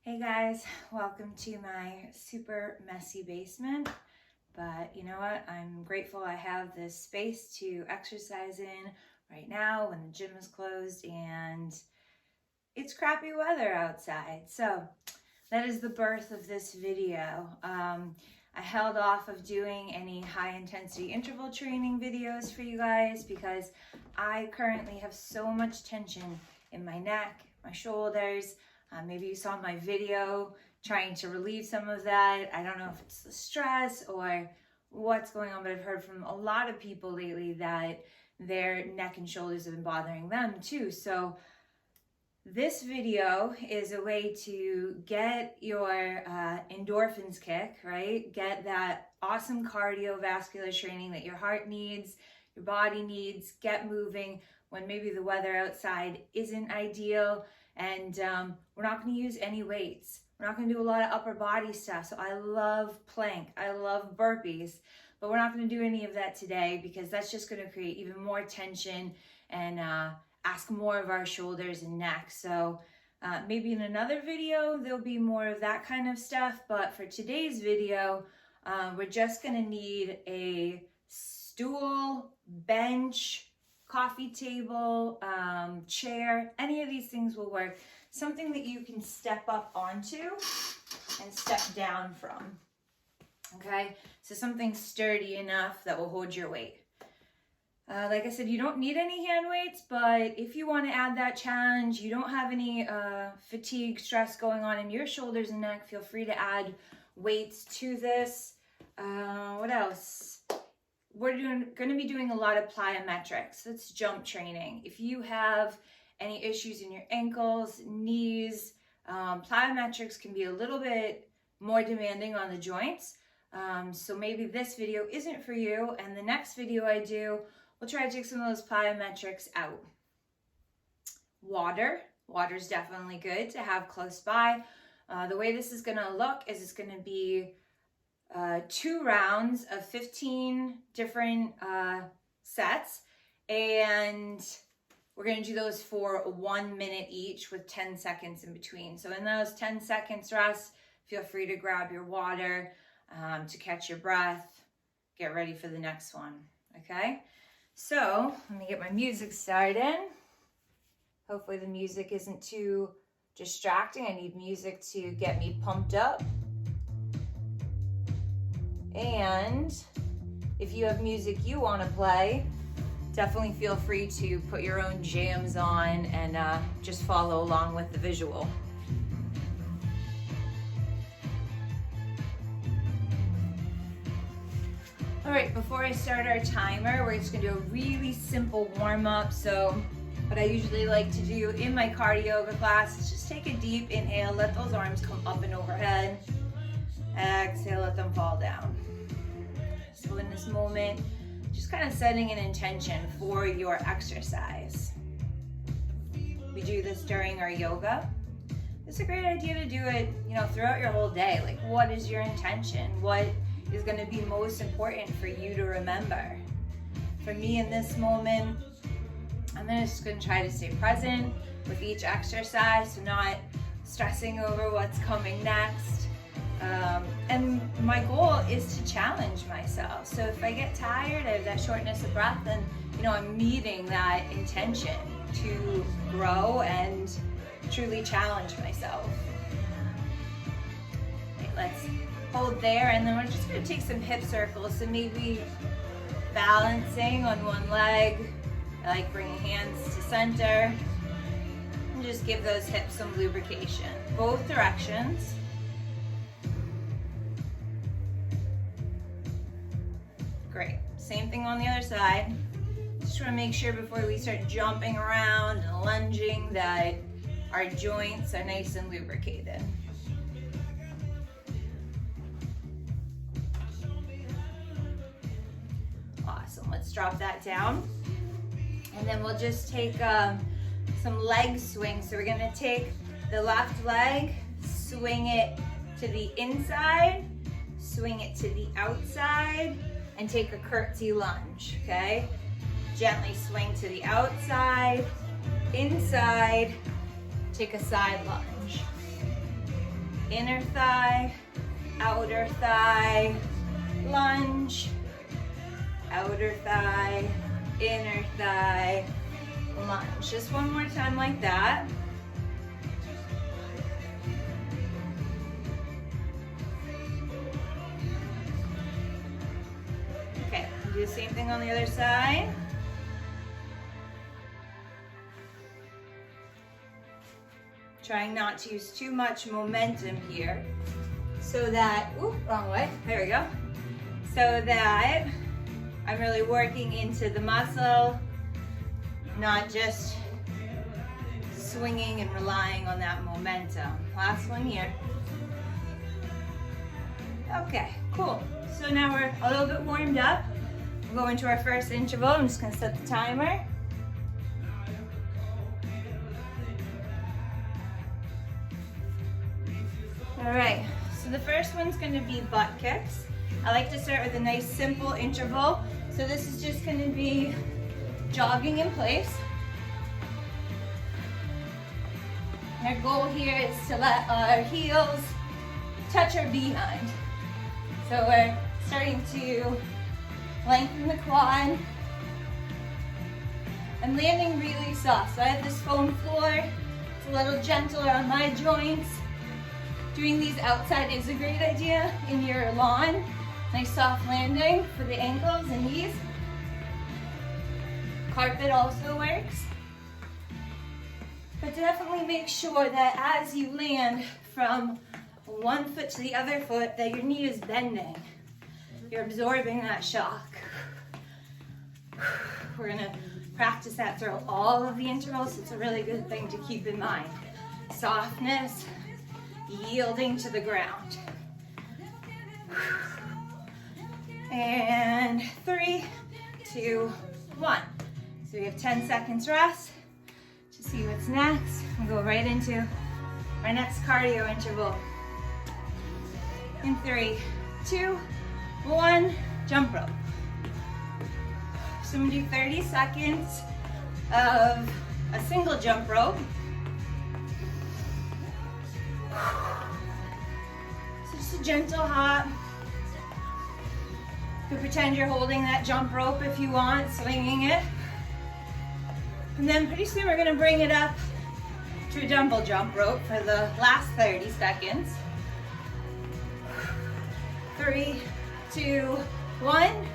Hey guys, welcome to my super messy basement. But you know what? I'm grateful I have this space to exercise in right now when the gym is closed and it's crappy weather outside. So that is the birth of this video. I held off of doing any high intensity interval training videos for you guys because I currently have so much tension in my neck, my shoulders. Maybe you saw my video trying to relieve some of that. I don't know if it's the stress or what's going on, but I've heard from a lot of people lately that their neck and shoulders have been bothering them too. So this video is a way to get your endorphins kick, right? Get that awesome cardiovascular training that your heart needs, your body needs, get moving when maybe the weather outside isn't ideal. And we're not going to use any weights. We're not going to do a lot of upper body stuff. So I love plank. I love burpees. But we're not going to do any of that today because that's just going to create even more tension and ask more of our shoulders and neck. So maybe in another video, there'll be more of that kind of stuff. But for today's video, we're just going to need a stool, bench, coffee table, chair, any of these things will work. Something that you can step up onto and step down from, okay? So something sturdy enough that will hold your weight. Like I said, you don't need any hand weights, but if you want to add that challenge, you don't have any fatigue, stress going on in your shoulders and neck, feel free to add weights to this. What else? We're going to be doing a lot of plyometrics. That's jump training. If you have any issues in your ankles, knees, plyometrics can be a little bit more demanding on the joints. So maybe this video isn't for you, and the next video I do, we'll try to take some of those plyometrics out. Water's definitely good to have close by. The way this is going to look is it's going to be 2 rounds of 15 different sets, and we're going to do those for 1 minute each with 10 seconds in between. So in those 10 seconds rest, feel free to grab your water to catch your breath, get ready for the next one, okay? So let me get my music started. Hopefully the music isn't too distracting. I need music to get me pumped up. And if you have music you want to play, definitely feel free to put your own jams on and just follow along with the visual. All right, before I start our timer, we're just going to do a really simple warm-up. So what I usually like to do in my cardio yoga class is just take a deep inhale, let those arms come up and overhead. Exhale, let them fall down. So in this moment, just kind of setting an intention for your exercise. We do this during our yoga. It's a great idea to do it, throughout your whole day. Like, what is your intention? What is going to be most important for you to remember? For me in this moment, I'm just going to try to stay present with each exercise, so not stressing over what's coming next. And my goal is to challenge myself. So if I get tired, I have that shortness of breath, then I'm meeting that intention to grow and truly challenge myself. Okay, let's hold there, and then we're just going to take some hip circles. So maybe balancing on one leg, I like bringing hands to center, and just give those hips some lubrication, both directions. Great. Same thing on the other side. Just want to make sure before we start jumping around and lunging that our joints are nice and lubricated. Awesome. Let's drop that down. And then we'll just take some leg swings. So we're going to take the left leg, swing it to the inside, swing it to the outside, and take a curtsy lunge, okay? Gently swing to the outside, inside, take a side lunge. inner thigh, outer thigh, lunge, outer thigh, inner thigh, lunge. Just one more time like that. Okay, do the same thing on the other side. Trying not to use too much momentum here so that, ooh, wrong way, there we go. So that I'm really working into the muscle, not just swinging and relying on that momentum. Last one here. Okay, cool. So now we're a little bit warmed up. We'll go into our first interval. I'm just gonna set the timer. All right, so the first one's gonna be butt kicks. I like to start with a nice simple interval. So this is just gonna be jogging in place. Our goal here is to let our heels touch our behind. So we're starting to lengthen the quad and landing really soft. So I have this foam floor. It's a little gentler on my joints. Doing these outside is a great idea in your lawn. Nice soft landing for the ankles and knees. Carpet also works. But definitely make sure that as you land from one foot to the other foot, that your knee is bending. You're absorbing that shock. We're gonna practice that through all of the intervals. It's a really good thing to keep in mind. Softness, yielding to the ground. And 3, 2, 1. So we have 10 seconds rest to see what's next. We'll go right into our next cardio interval. In 3, 2, 1, jump rope. So I'm gonna do 30 seconds of a single jump rope. So just a gentle hop. You can pretend you're holding that jump rope if you want, swinging it. And then pretty soon we're gonna bring it up to a dumbbell jump rope for the last 30 seconds. 3, 2, 1.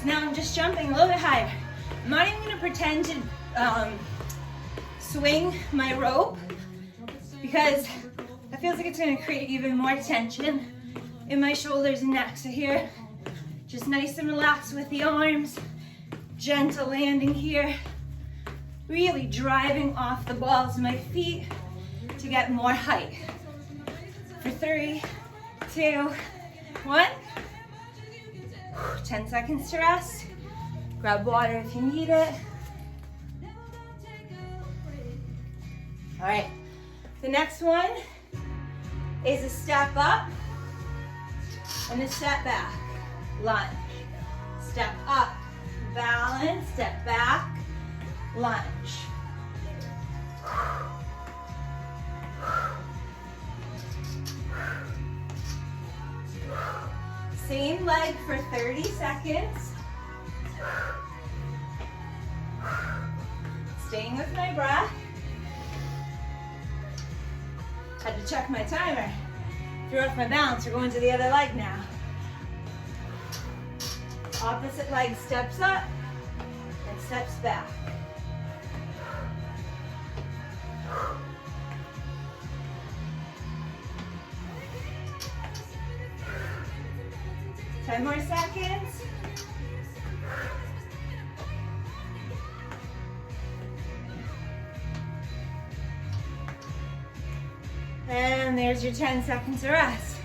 So now I'm just jumping a little bit higher. I'm not even gonna pretend to swing my rope because that feels like it's gonna create even more tension in my shoulders and neck. So here, just nice and relaxed with the arms, gentle landing here, really driving off the balls of my feet to get more height. For 3, 2, 1. 10 seconds to rest. Grab water if you need it. All right, the next one is a step up and a step back. Lunge. Step up, balance, step back, lunge. Same leg for 30 seconds. Staying with my breath. Had to check my timer. Threw off my balance. We're going to the other leg now. Opposite leg steps up and steps back. Ten more seconds. And there's your 10 seconds of rest.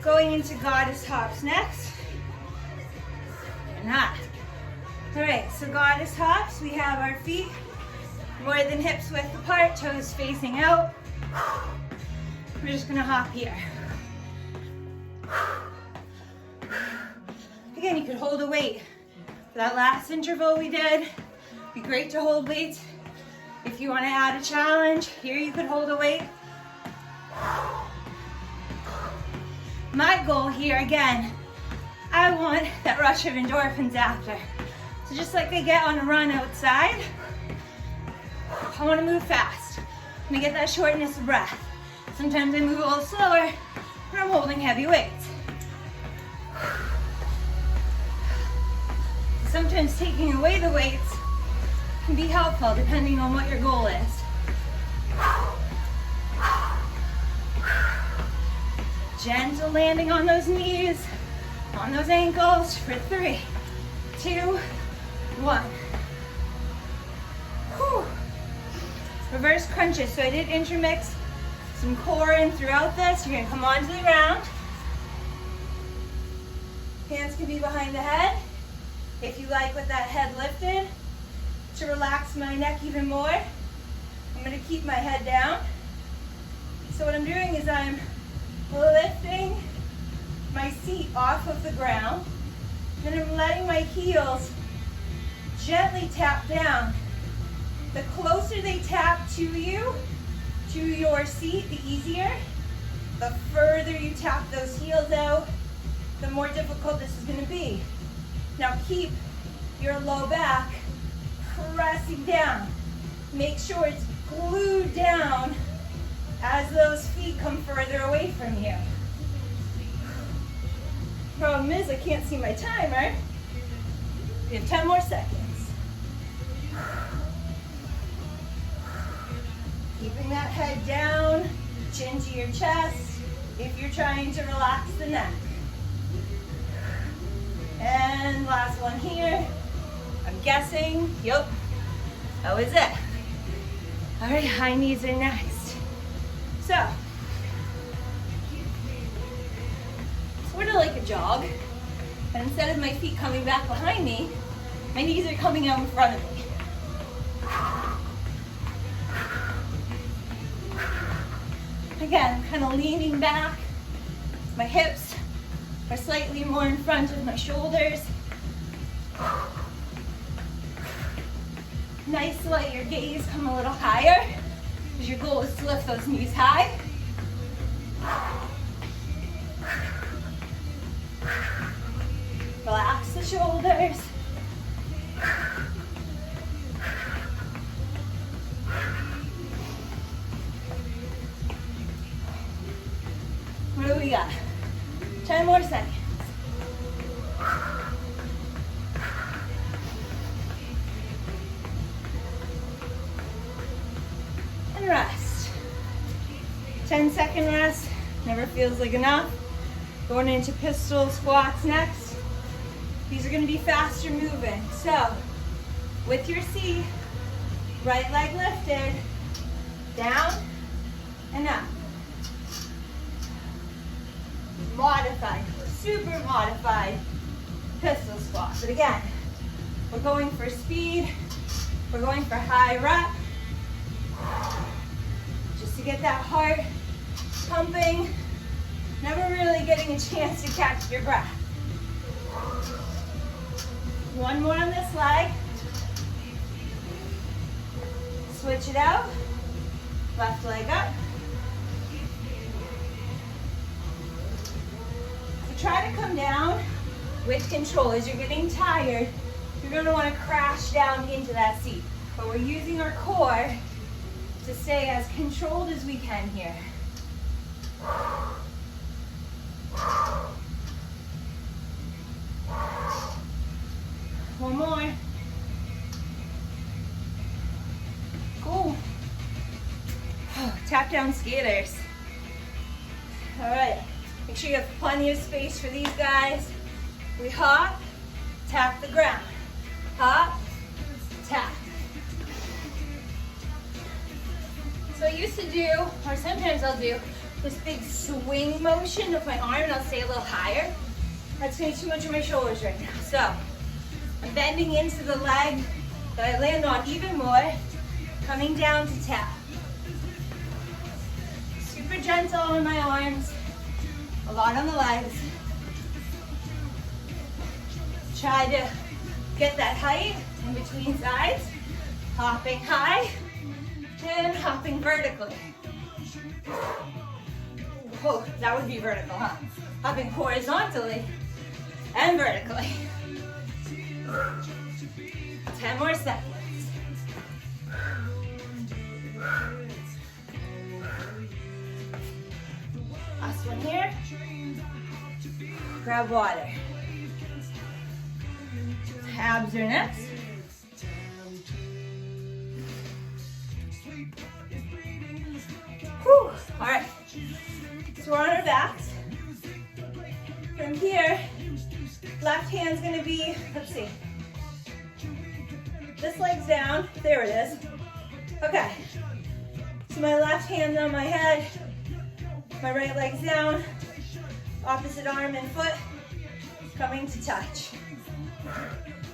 Going into goddess hops next. And hop. All right, so goddess hops, we have our feet more than hips width apart, toes facing out. We're just gonna hop here. Again, you could hold a weight. For that last interval we did, it'd be great to hold weights. If you wanna add a challenge, here you could hold a weight. My goal here, again, I want that rush of endorphins after. So just like I get on a run outside, I want to move fast. I'm gonna get that shortness of breath. Sometimes I move a little slower when I'm holding heavy weights. Sometimes taking away the weights can be helpful depending on what your goal is. Gentle landing on those knees, on those ankles for 3, 2, 1. Whew. Reverse crunches. So I did intermix some core in throughout this. You're gonna come onto the ground. Hands can be behind the head. If you like with that head lifted, to relax my neck even more, I'm gonna keep my head down. So what I'm doing is I'm lifting my seat off of the ground, then I'm letting my heels gently tap down. The closer they tap to you, to your seat, the easier. The further you tap those heels out, the more difficult this is gonna be. Now keep your low back pressing down. Make sure it's glued down as those feet come further away from you. Problem is, I can't see my timer. We have 10 more seconds. Keeping that head down, chin to your chest, if you're trying to relax the neck. And last one here. I'm guessing, yep, that was it. All right, high knees are next. So, sort of like a jog, but instead of my feet coming back behind me, my knees are coming out in front of me. Again, I'm kind of leaning back. My hips are slightly more in front of my shoulders. Nice to let your gaze come a little higher, because your goal is to lift those knees high. Relax the shoulders. What do we got? 10 more seconds. And rest. 10-second rest. Never feels like enough. Going into pistol squats next. These are going to be faster moving. So, with your seat, right leg lifted, down and up. Modified, super modified pistol squat. But again, we're going for speed. We're going for high rep. Just to get that heart pumping. Never really getting a chance to catch your breath. One more on this leg. Switch it out. Left leg up. So try to come down with control. As you're getting tired, you're going to want to crash down into that seat. But we're using our core to stay as controlled as we can here. One more. Cool. Tap down skaters. All right. Make sure you have plenty of space for these guys. We hop, tap the ground. Hop, tap. So I used to do, or sometimes I'll do, this big swing motion with my arm and I'll stay a little higher. That's going to be too much of my shoulders right now. So I'm bending into the leg that I land on even more, coming down to tap. Super gentle on my arms, a lot on the legs. Try to get that height in between sides, hopping high and hopping vertically. Oh, that would be vertical, huh? Hopping horizontally and vertically. 10 more seconds. Last one here. Grab water. Abs are next. Whew. All right. So we're on our backs. From here, left hand's gonna be, let's see. This leg's down. There it is. Okay. So my left hand's on my head. My right leg's down. Opposite arm and foot coming to touch.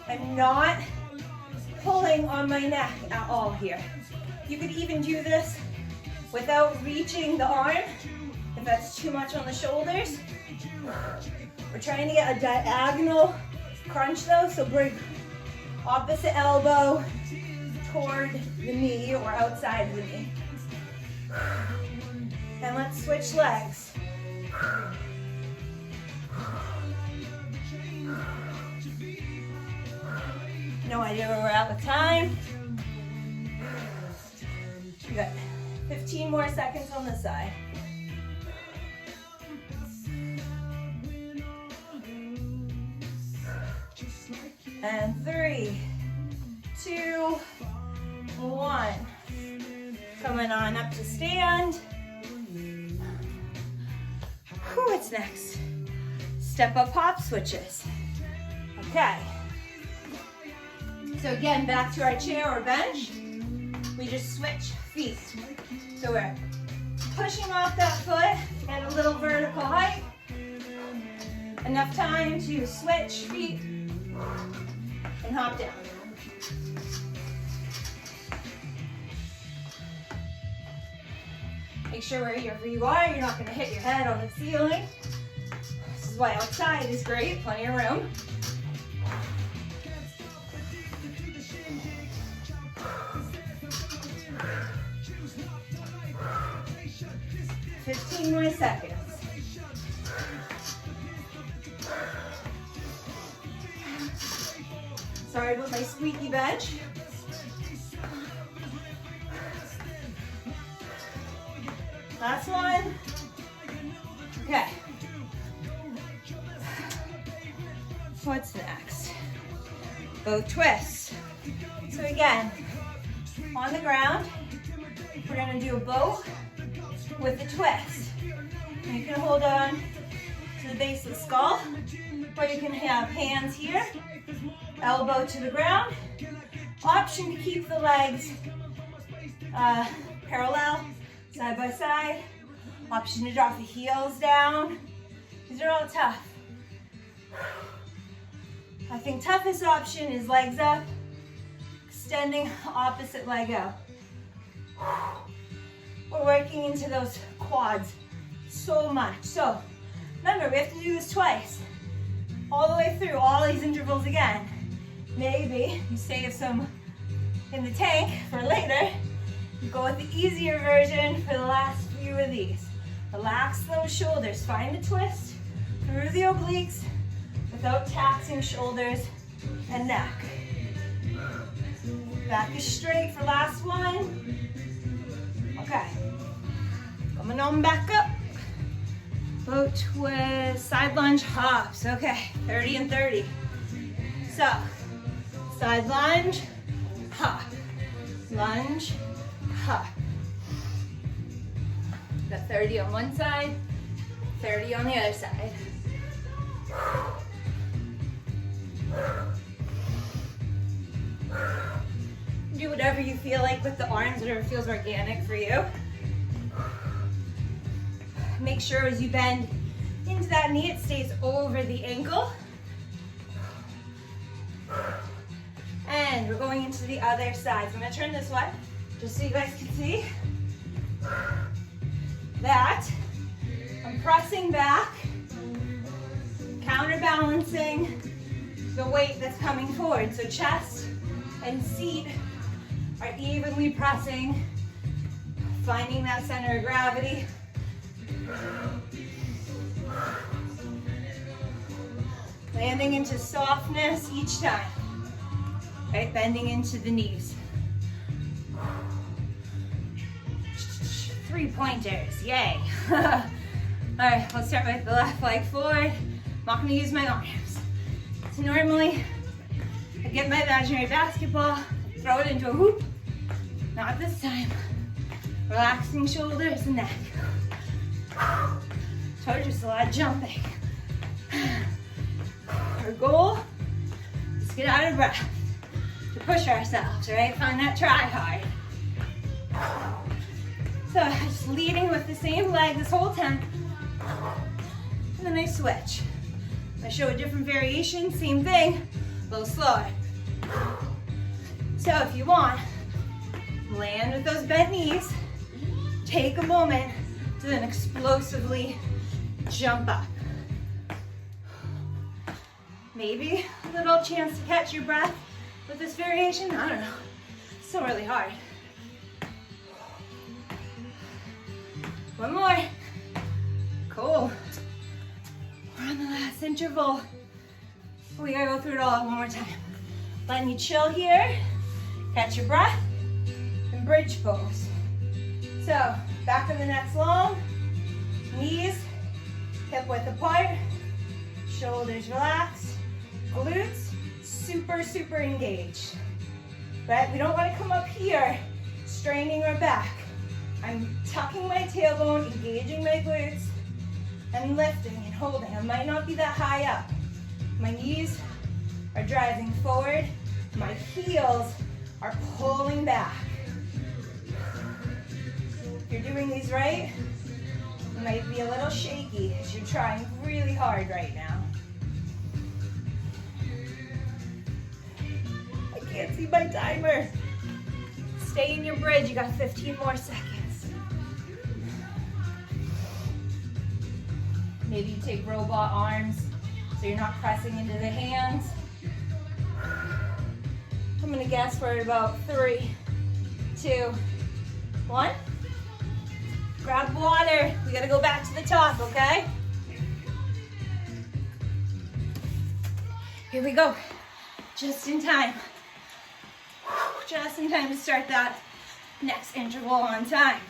I'm not pulling on my neck at all here. You could even do this without reaching the arm, if that's too much on the shoulders. We're trying to get a diagonal crunch though, so bring opposite elbow toward the knee or outside the knee. And let's switch legs. No idea where we're at with time. Good. 15 more seconds on this side. And 3, 2, 1. Coming on up to stand. What's next? Step up hop switches. Okay. So again, back to our chair or bench. We just switch feet. So we're pushing off that foot, get a little vertical height. Enough time to switch feet and hop down. Make sure wherever you are, you're not going to hit your head on the ceiling. This is why outside is great, plenty of room. Fifteen more seconds. Sorry about my squeaky bench. Last one. Okay. What's next? Boat twists. So again, on the ground, we're gonna do a boat with a twist. And you can hold on to the base of the skull, or you can have hands here, elbow to the ground. Option to keep the legs parallel, side by side. Option to drop the heels down. These are all tough. I think toughest option is legs up, extending opposite leg out. We're working into those quads so much. So remember, we have to do this twice, all the way through all these intervals again. Maybe you save some in the tank for later. You go with the easier version for the last few of these. Relax those shoulders. Find the twist through the obliques without taxing shoulders and neck. Back is straight for last one. Okay. Coming on back up. Boat twist, side lunge hops. Okay, 30 and 30. So, side lunge, hop. Lunge, hop. Got 30 on one side, 30 on the other side. Do whatever you feel like with the arms, whatever feels organic for you. Make sure as you bend into that knee, it stays over the ankle. And we're going into the other side. So I'm gonna turn this way, just so you guys can see that I'm pressing back, counterbalancing the weight that's coming forward. So chest and seat are evenly pressing, finding that center of gravity. Landing into softness each time. Right, bending into the knees. 3 pointers, yay. All right, let's start with the left leg forward. I'm not gonna use my arms. So normally, I get my imaginary basketball, throw it into a hoop. Not this time. Relaxing shoulders and neck. So just a lot of jumping. Our goal is to get out of breath, to push ourselves, right? Find that try hard. So just leading with the same leg this whole time. And then I switch. I show a different variation, same thing, a little slower. So if you want, land with those bent knees, take a moment to then explosively jump up. Maybe a little chance to catch your breath with this variation, I don't know. It's still really hard. One more. Cool. We're on the last interval. We gotta go through it all one more time. Letting you chill here, catch your breath, and bridge pose. So, back of the neck's long, knees hip width apart, shoulders relaxed, glutes super, super engaged. Right? We don't want to come up here straining our back. I'm tucking my tailbone, engaging my glutes, and lifting and holding. I might not be that high up. My knees are driving forward. My heels are pulling back. If you're doing these right, you might be a little shaky as you're trying really hard right now. I can't see my timer. Stay in your bridge, you got 15 more seconds. Maybe you take robot arms so you're not pressing into the hands. I'm gonna guess we're at about 3, 2, 1. Grab water. We gotta go back to the top, okay? Here we go. Just in time. Just in time to start that next interval on time.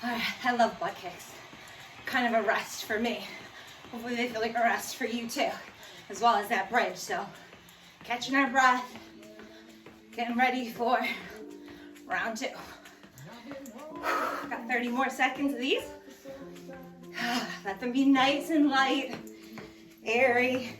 All right, I love butt kicks. Kind of a rest for me. Hopefully they feel like a rest for you too, as well as that bridge. So, catching our breath, getting ready for round 2. Got 30 more seconds of these. Let them be nice and light, airy.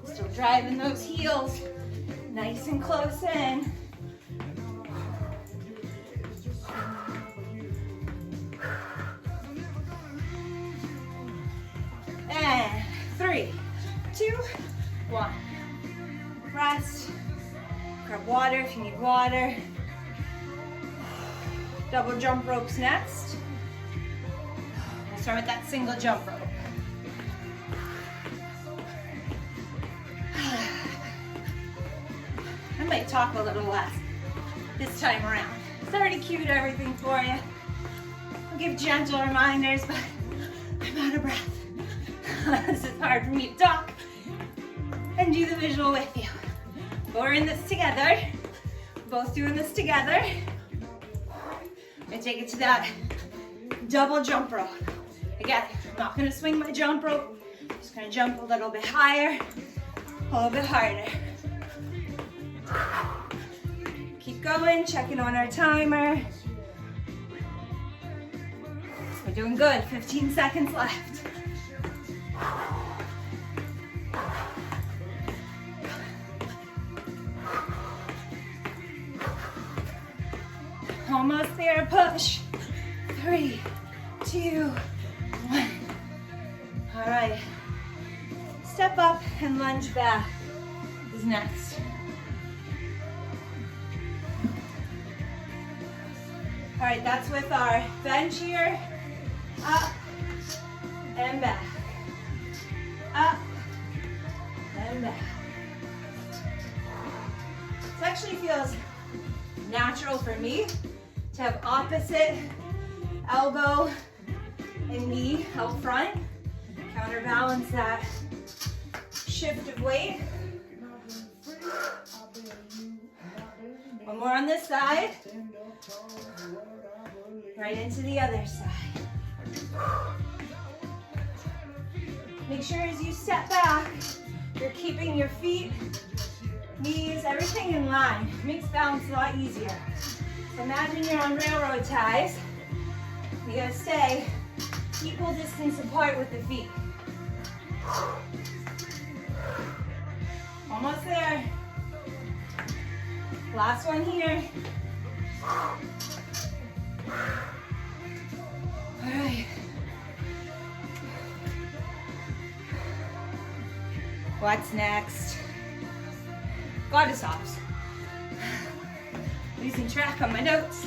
Still driving those heels nice and close in. And 3, 2, 1. Rest. Grab water if you need water. Double jump ropes next. We'll start with that single jump rope. I might talk a little less this time around. It's already cued everything for you. I'll give gentle reminders, but I'm out of breath. This is hard for me to talk and do the visual with you. But we're in this together. We're both doing this together. I'm gonna take it to that double jump rope. Again, I'm not gonna swing my jump rope. I'm just gonna jump a little bit higher, a little bit harder. Keep going, checking on our timer. We're doing good, 15 seconds left. Almost there, push. 3, 2, 1. All right. Step up and lunge back is next. All right, that's with our bench here. Up and back. Up and back. This actually feels natural for me to have opposite elbow and knee out front. Counterbalance that shift of weight. One more on this side. Right into the other side. Make sure as you step back, you're keeping your feet, knees, everything in line. It makes balance a lot easier. So imagine you're on railroad ties. You gotta stay equal distance apart with the feet. Almost there. Last one here. All right. What's next? Goddess hops. Losing track on my notes.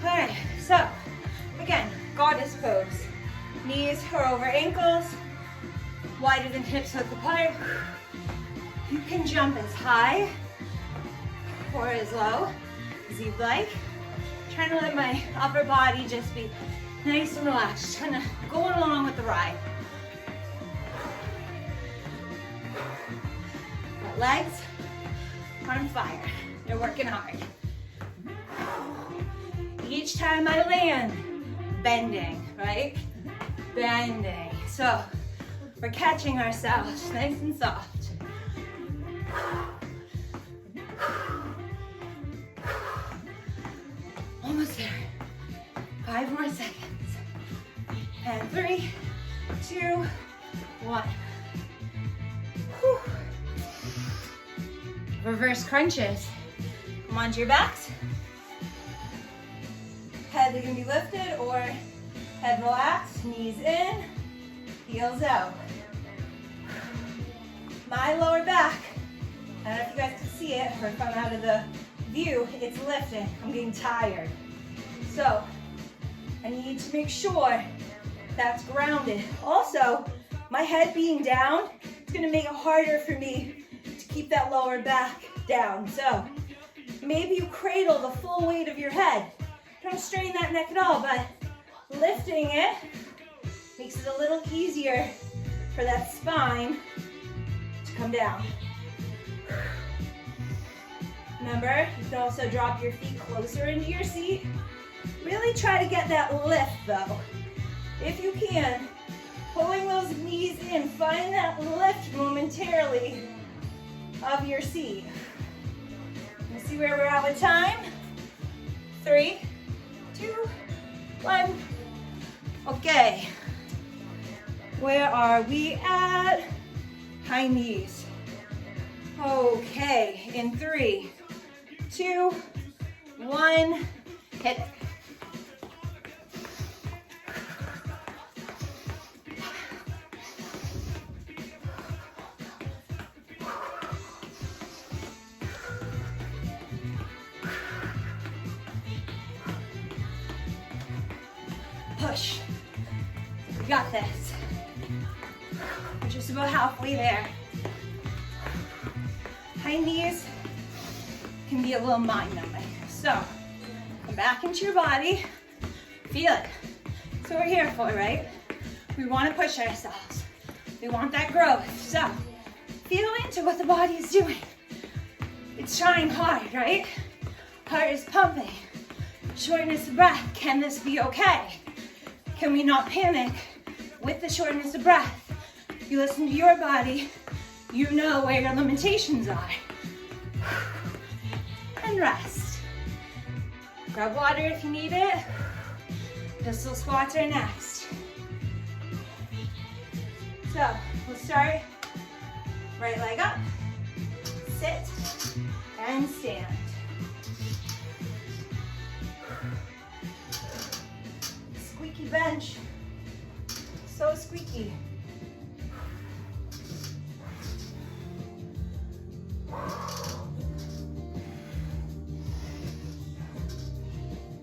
All right, so again, goddess pose. Knees are over ankles, wider than hips width apart. You can jump as high or as low as you'd like. Trying to let my upper body just be nice and relaxed, kind of going along with the ride. My legs are on fire. They're working hard. Each time I land, bending, right? Bending. So we're catching ourselves nice and soft. Almost there. 5 more seconds. And 3, 2, 1. Whew. Reverse crunches. Come onto your backs. Head can be lifted or head relaxed, knees in, heels out. My lower back, I don't know if you guys can see it or if I'm out of the view, it's lifting. I'm getting tired. So I need to make sure that's grounded. Also, my head being down, it's gonna make it harder for me to keep that lower back down. So maybe you cradle the full weight of your head. Don't strain that neck at all, but lifting it makes it a little easier for that spine to come down. Remember, you can also drop your feet closer into your seat. Really try to get that lift though. If you can, pulling those knees in, find that lift momentarily of your seat. Let's see where we're at with time. 3, 2, 1. Okay. Where are we at? High knees. Okay, in 3, 2, 1, hit it. Push. We got this. We're just about halfway there. High knees can be a little mind-numbing. So, come back into your body. Feel it. That's what we're here for, right? We want to push ourselves. We want that growth. So, feel into what the body is doing. It's trying hard, right? Heart is pumping. Shortness of breath. Can this be okay? Can we not panic with the shortness of breath? You listen to your body, you know where your limitations are. And rest. Grab water if you need it. Pistol squats are next. So, we'll start right leg up, sit, and stand. Squeaky bench, so squeaky.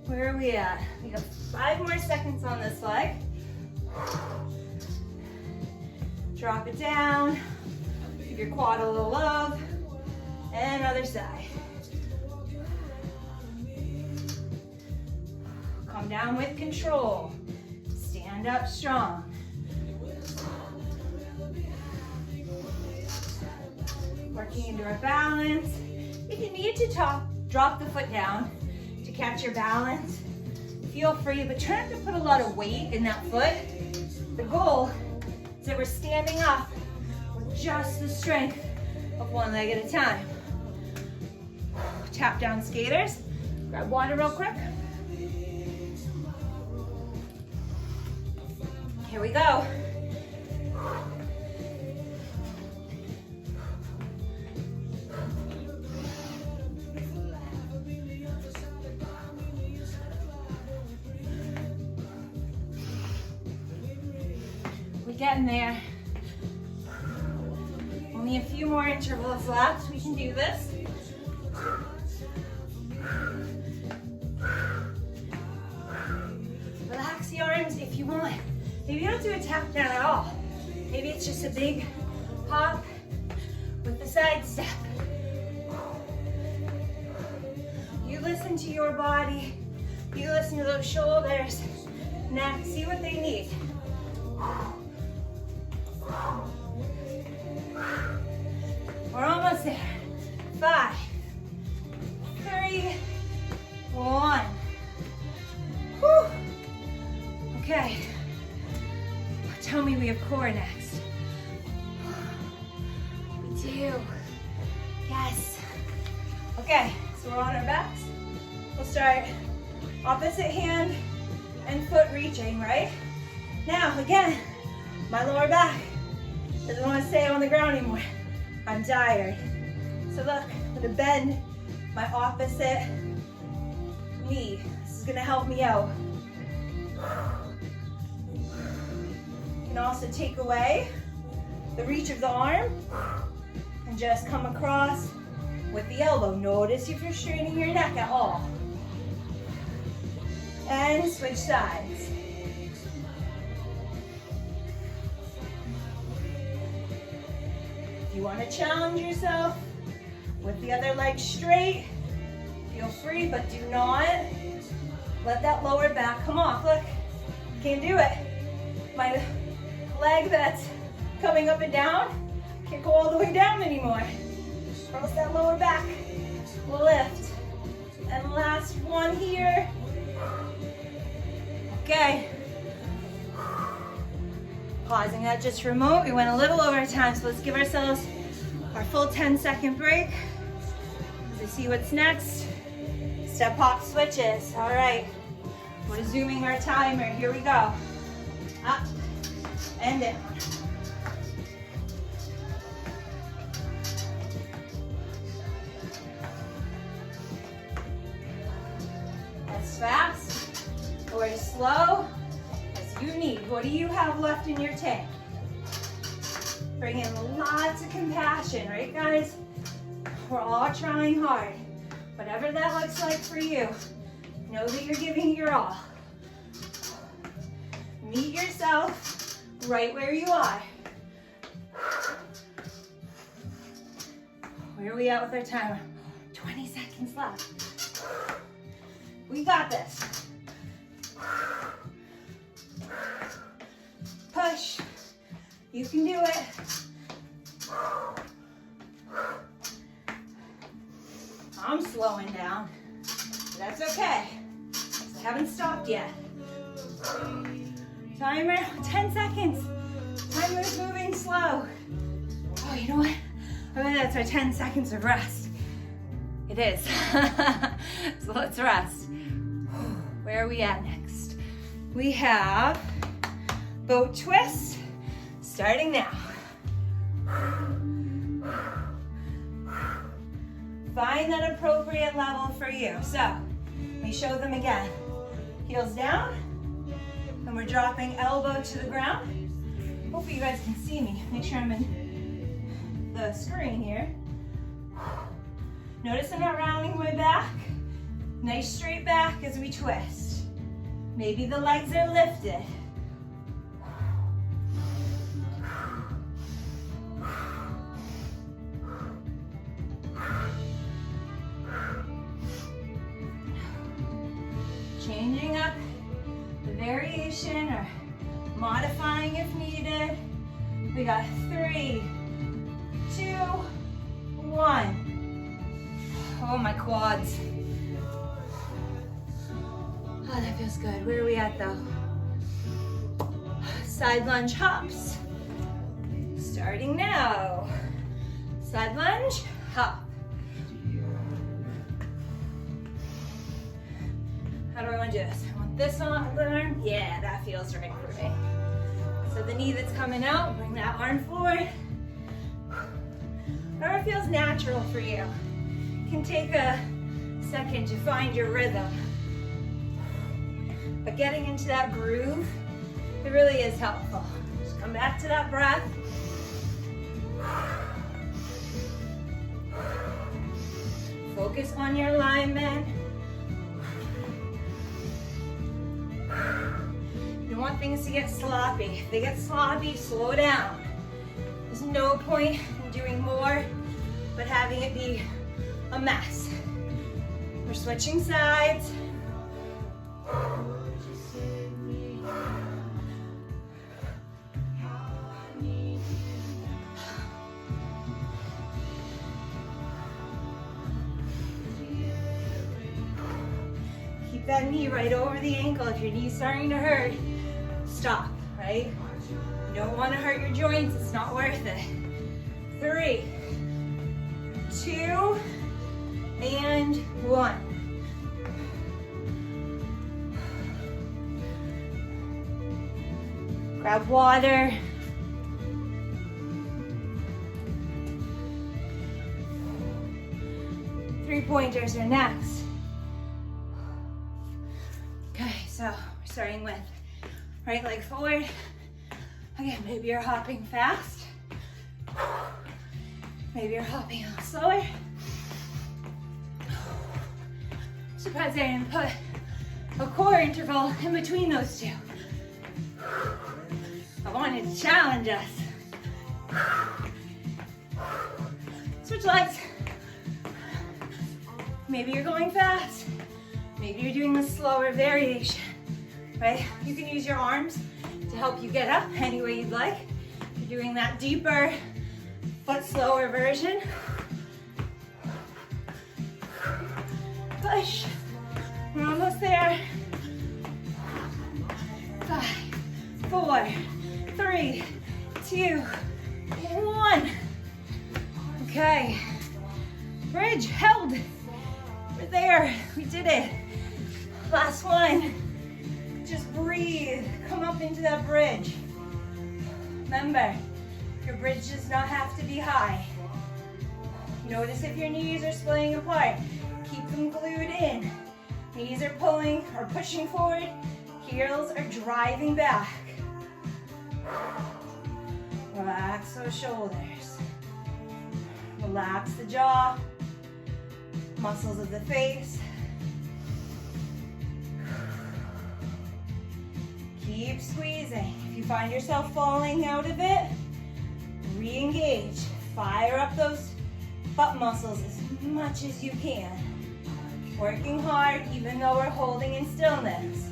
Where are we at? We got 5 more seconds on this leg. Drop it down. Give your quad a little love. And other side. Come down with control. Stand up strong. Working into our balance. If you need to drop the foot down to catch your balance, feel free, but try not to put a lot of weight in that foot. The goal is that we're standing up with just the strength of one leg at a time. Tap down skaters. Grab water real quick. Here we go. We're getting there. Only a few more intervals left. We can do this. Relax the arms if you want. Maybe you don't do a tap down at all. Maybe it's just a big hop with the side step. You listen to your body. You listen to those shoulders, neck, see what they need. We're almost there. 5, 3, 1. Whew. Okay. Tell me we have core next. We do. Yes. Okay, so we're on our backs. We'll start opposite hand and foot reaching, right? Now, again, my lower back doesn't want to stay on the ground anymore. I'm tired. So look, I'm gonna bend my opposite knee. This is gonna help me out. You can also take away the reach of the arm and just come across with the elbow. Notice if you're straightening your neck at all. And switch sides. If you want to challenge yourself with the other leg straight, feel free, but do not let that lower back come off. Look, can't do it. My leg that's coming up and down can't go all the way down anymore. Or else that lower back will lift. And last one here. Okay. Pausing that just for a moment. We went a little over time, so let's give ourselves our full 10-second break. As we see what's next. Step hop switches. All right. We're resuming our timer. Here we go. Up and down. As fast or as slow as you need. What do you have left in your tank? Bring in lots of compassion, right, guys? We're all trying hard. Whatever that looks like for you, know that you're giving your all. Meet yourself right where you are. Where are we at with our timer? 20 seconds left. We got this. Push. You can do it. I'm slowing down. But that's okay. I haven't stopped yet. Timer, 10 seconds. Timer is moving slow. Oh, you know what? I bet that's our 10 seconds of rest. It is. So let's rest. Where are we at next? We have boat twist starting now. Find that appropriate level for you. So, let me show them again. Heels down, and we're dropping elbow to the ground. Hopefully you guys can see me. Make sure I'm in the screen here. Notice I'm not rounding my back. Nice straight back as we twist. Maybe the legs are lifted. Changing up the variation or modifying if needed. We got 3, 2, 1. Oh, my quads. Oh, that feels good. Where are we at though? Side lunge hops. Starting now. Side lunge, hop. How do I want to do this? I want this arm. Yeah, that feels right for me. So the knee that's coming out, bring that arm forward. Whatever feels natural for you. You can take a second to find your rhythm. But getting into that groove, it really is helpful. Just come back to that breath. Focus on your alignment. You don't want things to get sloppy. If they get sloppy, slow down. There's no point in doing more, but having it be a mess. We're switching sides. Keep that knee right over the ankle. If your knee's starting to hurt, stop, right? You don't want to hurt your joints. It's not worth it. 3, 2, and 1. Grab water. Three-pointers are next. Okay, so we're starting with right leg forward. Again, maybe you're hopping fast. Maybe you're hopping a little slower. Surprised I didn't put a core interval in between those two. I wanted to challenge us. Switch legs. Maybe you're going fast. Maybe you're doing the slower variation, right? You can use your arms to help you get up any way you'd like. You're doing that deeper, but slower version. Push. We're almost there. 5, 4, 3, 2, 1. Okay. Bridge held. We're there. We did it. Last one. Just breathe. Come up into that bridge. Remember, your bridge does not have to be high. Notice if your knees are splitting apart. Keep them glued in. Knees are pulling or pushing forward. Heels are driving back. Relax those shoulders. Relax the jaw. Muscles of the face. Keep squeezing. If you find yourself falling out of it, re-engage. Fire up those butt muscles as much as you can. Working hard even though we're holding in stillness.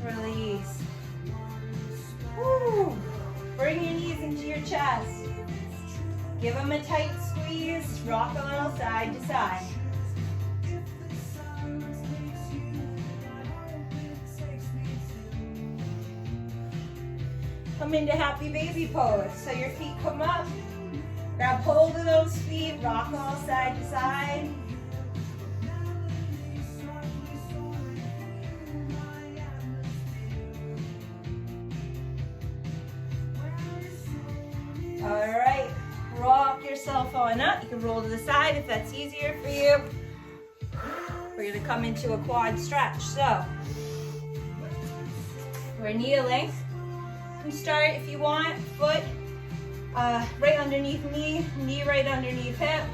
Release. Woo. Bring your knees into your chest. Give them a tight squeeze. Rock a little side to side. Come into happy baby pose. So your feet come up. Grab hold of those feet. Rock a little side to side. yourself on up. You can roll to the side if that's easier for you. We're gonna come into a quad stretch. So we're kneeling. You can start if you want, foot right underneath knee, knee right underneath hip.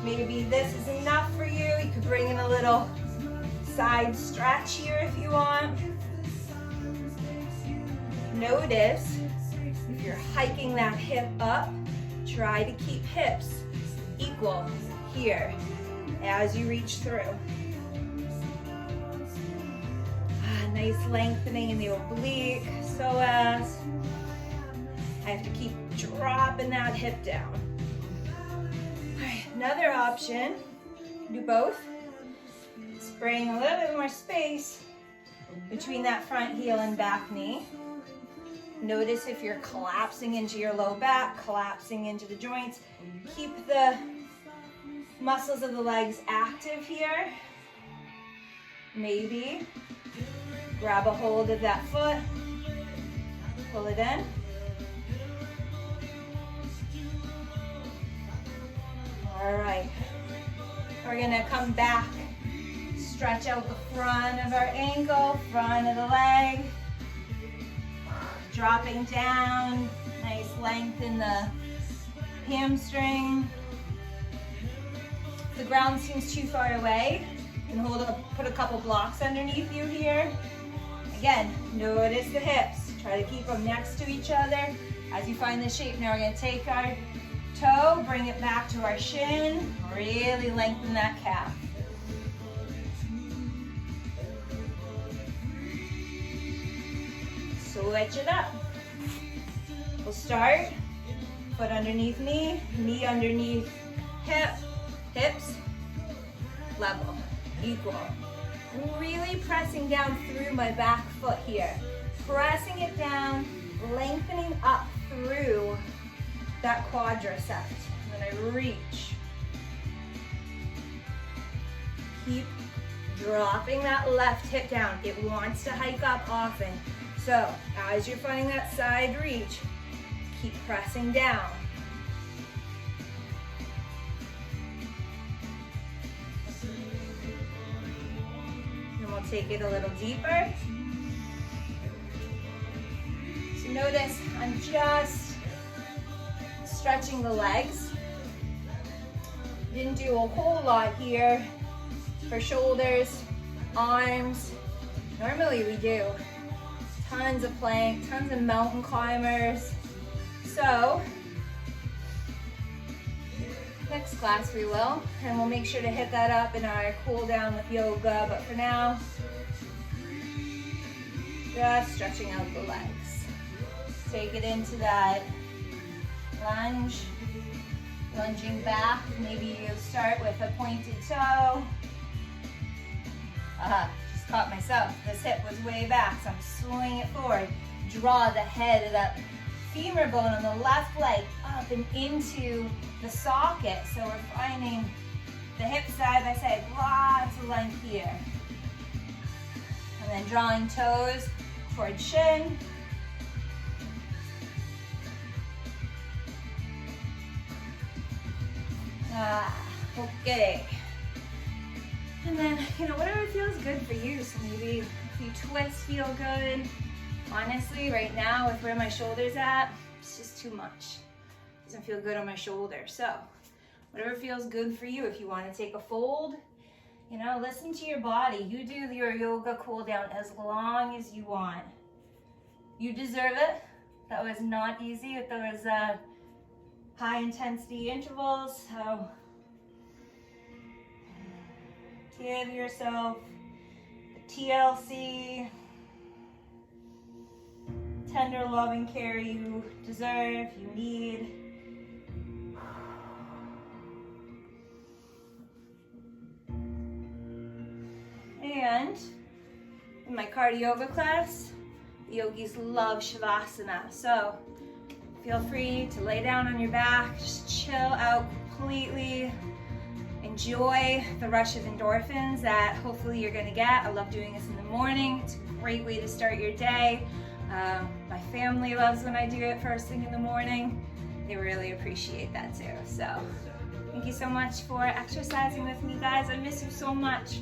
Maybe this is enough for you. You could bring in a little side stretch here if you want. Notice if you're hiking that hip up, try to keep hips equal here as you reach through. Nice lengthening in the oblique, so as I have to keep dropping that hip down. All right, another option, do both. Let's bring a little bit more space between that front heel and back knee. Notice if you're collapsing into your low back, collapsing into the joints. Keep the muscles of the legs active here. Maybe grab a hold of that foot, pull it in. All right, we're gonna come back, stretch out the front of our ankle, front of the leg, dropping down, nice length in the hamstring. If the ground seems too far away, you can put a couple blocks underneath you here. Again, notice the hips. Try to keep them next to each other. As you find the shape, now we're gonna take our toe, bring it back to our shin, really lengthen that calf. Switch it up. We'll start, foot underneath knee, knee underneath hip, hips, level, equal. Really pressing down through my back foot here. Pressing it down, lengthening up through that quadricep. And then I reach. Keep dropping that left hip down. It wants to hike up often. So as you're finding that side reach, keep pressing down. And we'll take it a little deeper. So notice I'm just stretching the legs. Didn't do a whole lot here for shoulders, arms. Normally we do. Tons of plank, tons of mountain climbers. So, next class we will, and we'll make sure to hit that up in our cool down with yoga, but for now, just stretching out the legs. Take it into that lunge, lunging back. Maybe you start with a pointed toe. Just caught myself. This hip was way back, so I'm swinging it forward. Draw the head of that femur bone on the left leg up and into the socket. So we're finding the hip side by side, lots of length here. And then drawing toes towards shin. Okay. And then, whatever feels good for you. So maybe if you twist, feel good. Honestly, right now with where my shoulder's at, it's just too much. It doesn't feel good on my shoulder. So whatever feels good for you. If you want to take a fold, listen to your body. You do your yoga cool down as long as you want. You deserve it. That was not easy with those high intensity intervals. So give yourself the TLC, tender loving care you deserve, you need. And in my cardio yoga class, the yogis love Shavasana. So feel free to lay down on your back, just chill out completely. Enjoy the rush of endorphins that hopefully you're gonna get. I love doing this in the morning. It's a great way to start your day. My family loves when I do it first thing in the morning. they really appreciate that too. So thank you so much for exercising with me, guys. I miss you so much.